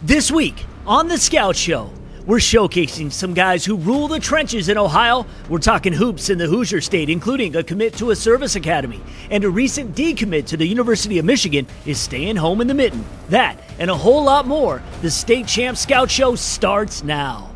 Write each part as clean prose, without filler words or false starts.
This week on The Scout Show, we're showcasing some guys who rule the trenches in Ohio. We're talking hoops in the Hoosier State, including a commit to a service academy. And a recent decommit to the University of Michigan is staying home in the mitten. That and a whole lot more. The State Champs Scout Show starts now.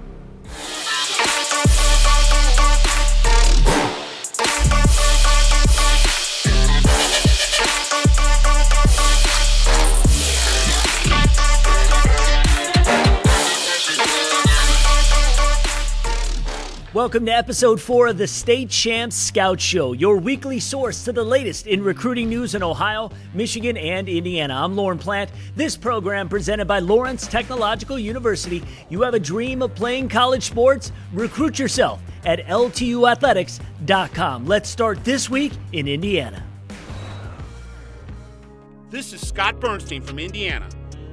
Welcome to episode 4 of the State Champs Scout Show, your weekly source to the latest in recruiting news in Ohio, Michigan, and Indiana. I'm Lauren Plant. This program presented by Lawrence Technological University. You have a dream of playing college sports? Recruit yourself at ltuathletics.com. Let's start this week in Indiana. This is Scott Bernstein from Indiana.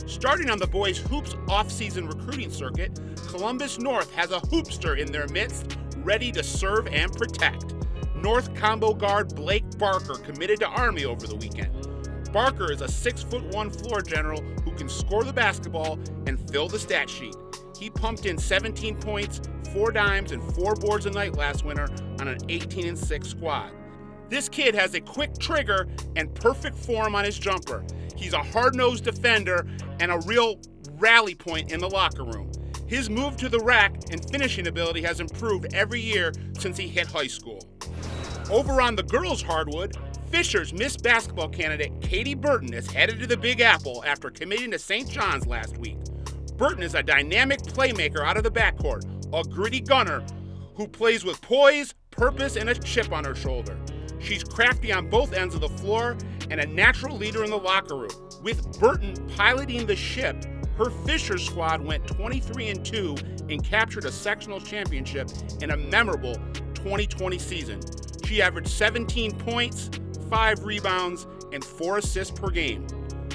Starting on the boys' hoops off-season recruiting circuit, Columbus North has a hoopster in their midst, ready to serve and protect. North combo guard Blake Barker committed to Army over the weekend. Barker is a 6'1" floor general who can score the basketball and fill the stat sheet. He pumped in 17 points, 4 dimes, and 4 boards a night last winter on an 18-6 squad. This kid has a quick trigger and perfect form on his jumper. He's a hard-nosed defender and a real rally point in the locker room. His move to the rack and finishing ability has improved every year since he hit high school. Over on the girls' hardwood, Fisher's Miss Basketball candidate Katie Burton is headed to the Big Apple after committing to St. John's last week. Burton is a dynamic playmaker out of the backcourt, a gritty gunner who plays with poise, purpose, and a chip on her shoulder. She's crafty on both ends of the floor and a natural leader in the locker room. With Burton piloting the ship, her Fisher squad went 23-2 and captured a sectional championship in a memorable 2020 season. She averaged 17 points, 5 rebounds, and 4 assists per game.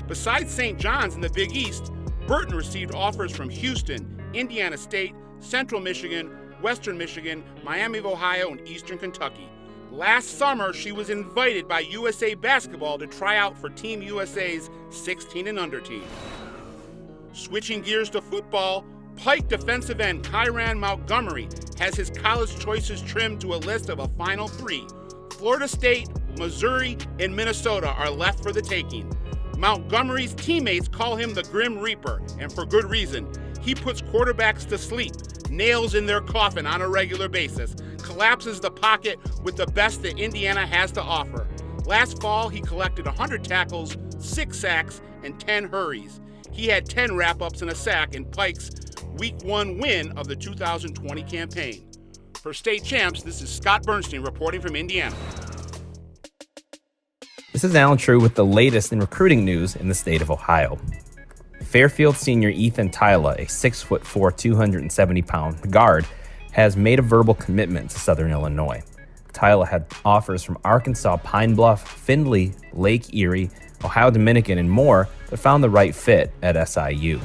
Besides St. John's in the Big East, Burton received offers from Houston, Indiana State, Central Michigan, Western Michigan, Miami of Ohio, and Eastern Kentucky. Last summer, she was invited by USA Basketball to try out for Team USA's 16 and under team. Switching gears to football, Pike defensive end Kyran Montgomery has his college choices trimmed to a list of a final 3. Florida State, Missouri, and Minnesota are left for the taking. Montgomery's teammates call him the Grim Reaper, and for good reason. He puts quarterbacks to sleep, nails in their coffin on a regular basis, collapses the pocket with the best that Indiana has to offer. Last fall, he collected 100 tackles, 6 sacks, and 10 hurries. He had 10 wrap-ups and a sack in Pike's Week 1 win of the 2020 campaign. For State Champs, this is Scott Bernstein reporting from Indiana. This is Alan True with the latest in recruiting news in the state of Ohio. Fairfield senior Ethan Tyla, a 6'4", 270-pound guard, has made a verbal commitment to Southern Illinois. Tyla had offers from Arkansas, Pine Bluff, Findlay, Lake Erie, Ohio Dominican, and more, but found the right fit at SIU.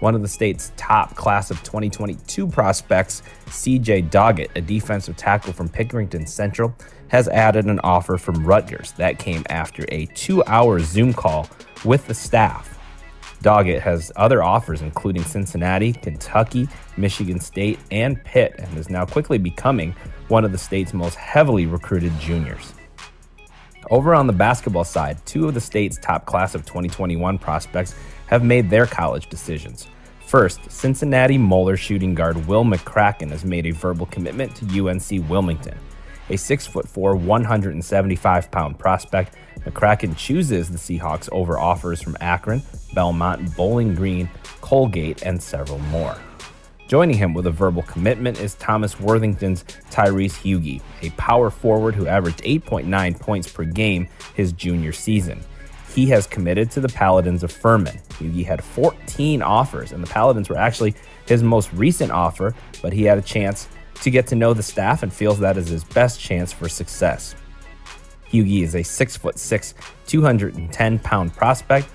One of the state's top class of 2022 prospects, CJ Doggett, a defensive tackle from Pickerington Central, has added an offer from Rutgers. That came after a 2-hour Zoom call with the staff. Doggett has other offers including Cincinnati, Kentucky, Michigan State, and Pitt, and is now quickly becoming one of the state's most heavily recruited juniors. Over on the basketball side, 2 of the state's top class of 2021 prospects have made their college decisions. First, Cincinnati Moeller shooting guard Will McCracken has made a verbal commitment to UNC Wilmington. A 6'4", 175-pound prospect, McCracken chooses the Seahawks over offers from Akron, Belmont, Bowling Green, Colgate, and several more. Joining him with a verbal commitment is Thomas Worthington's Tyrese Hughey, a power forward who averaged 8.9 points per game his junior season. He has committed to the Paladins of Furman. Hughey had 14 offers, and the Paladins were actually his most recent offer, but he had a chance to get to know the staff and feels that is his best chance for success. Hughey is a 6'6", 210-pound prospect,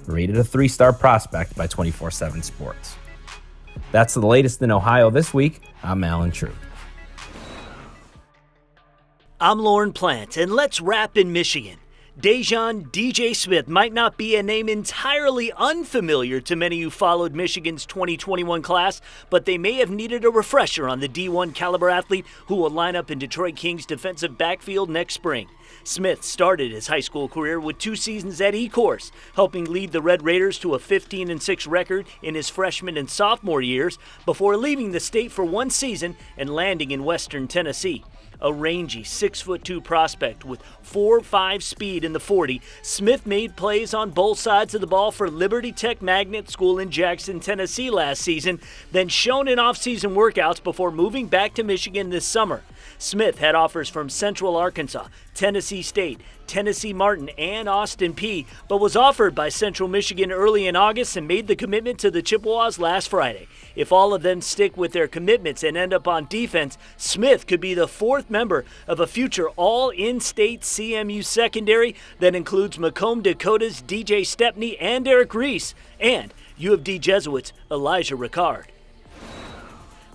rated a 3-star prospect by 24/7 Sports. That's the latest in Ohio this week. I'm Alan True. I'm Lauren Plant, and let's wrap in Michigan. Dejon DJ Smith might not be a name entirely unfamiliar to many who followed Michigan's 2021 class, but they may have needed a refresher on the D1 caliber athlete who will line up in Detroit Kings' defensive backfield next spring. Smith started his high school career with 2 seasons at Ecorse, helping lead the Red Raiders to a 15-6 record in his freshman and sophomore years before leaving the state for 1 season and landing in Western Tennessee. A rangy 6'2" prospect with 4.5 speed in the 40, Smith made plays on both sides of the ball for Liberty Tech Magnet School in Jackson, Tennessee last season, then shown in off-season workouts before moving back to Michigan this summer. Smith had offers from Central Arkansas, Tennessee State, Tennessee Martin, and Austin Peay, but was offered by Central Michigan early in August and made the commitment to the Chippewas last Friday. If all of them stick with their commitments and end up on defense, Smith could be the 4th member of a future all-in-state CMU secondary that includes Macomb Dakota's DJ Stepney and Eric Reese, and U of D Jesuits' Elijah Ricard.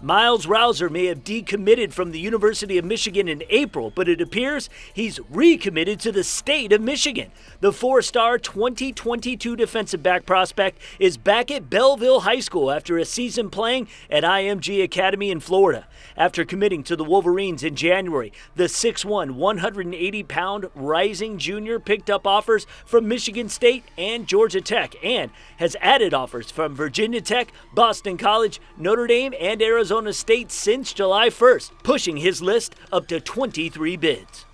Miles Rouser may have decommitted from the University of Michigan in April, but it appears he's recommitted to the state of Michigan. The 4-star 2022 defensive back prospect is back at Belleville High School after a season playing at IMG Academy in Florida. After committing to the Wolverines in January, the 6'1", 180-pound rising junior picked up offers from Michigan State and Georgia Tech and has added offers from Virginia Tech, Boston College, Notre Dame, and Arizona State since July 1st, pushing his list up to 23 bids.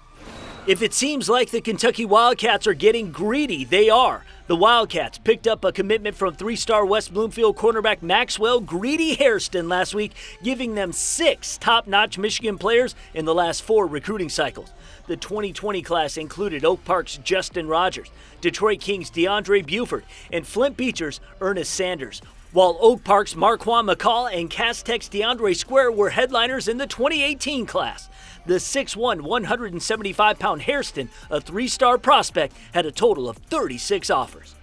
If it seems like the Kentucky Wildcats are getting greedy, they are. The Wildcats picked up a commitment from 3-star West Bloomfield cornerback Maxwell Greedy Hairston last week, giving them 6 top-notch Michigan players in the last 4 recruiting cycles. The 2020 class included Oak Park's Justin Rogers, Detroit Kings' DeAndre Buford, and Flint Beecher's Ernest Sanders, while Oak Park's Marquand McCall and Cass Tech's DeAndre Square were headliners in the 2018 class. The 6'1", 175-pound Hairston, a 3-star prospect, had a total of 36 offers.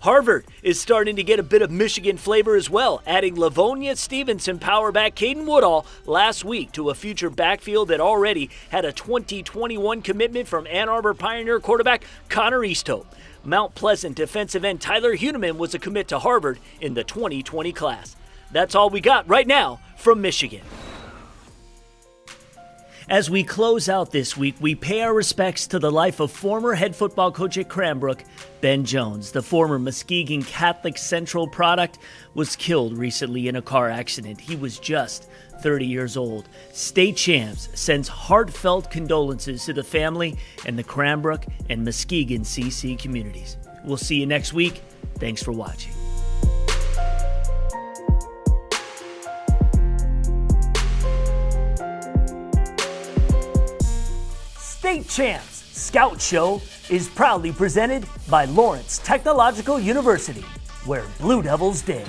Harvard is starting to get a bit of Michigan flavor as well, adding Livonia Stevenson power back Caden Woodall last week to a future backfield that already had a 2021 commitment from Ann Arbor Pioneer quarterback Connor Easthope. Mount Pleasant defensive end Tyler Huneman was a commit to Harvard in the 2020 class. That's all we got right now from Michigan. As we close out this week, we pay our respects to the life of former head football coach at Cranbrook, Ben Jones. The former Muskegon Catholic Central product was killed recently in a car accident. He was just 30 years old. State Champs sends heartfelt condolences to the family and the Cranbrook and Muskegon CC communities. We'll see you next week. Thanks for watching. State Champs Scout Show is proudly presented by Lawrence Technological University, where Blue Devils dare.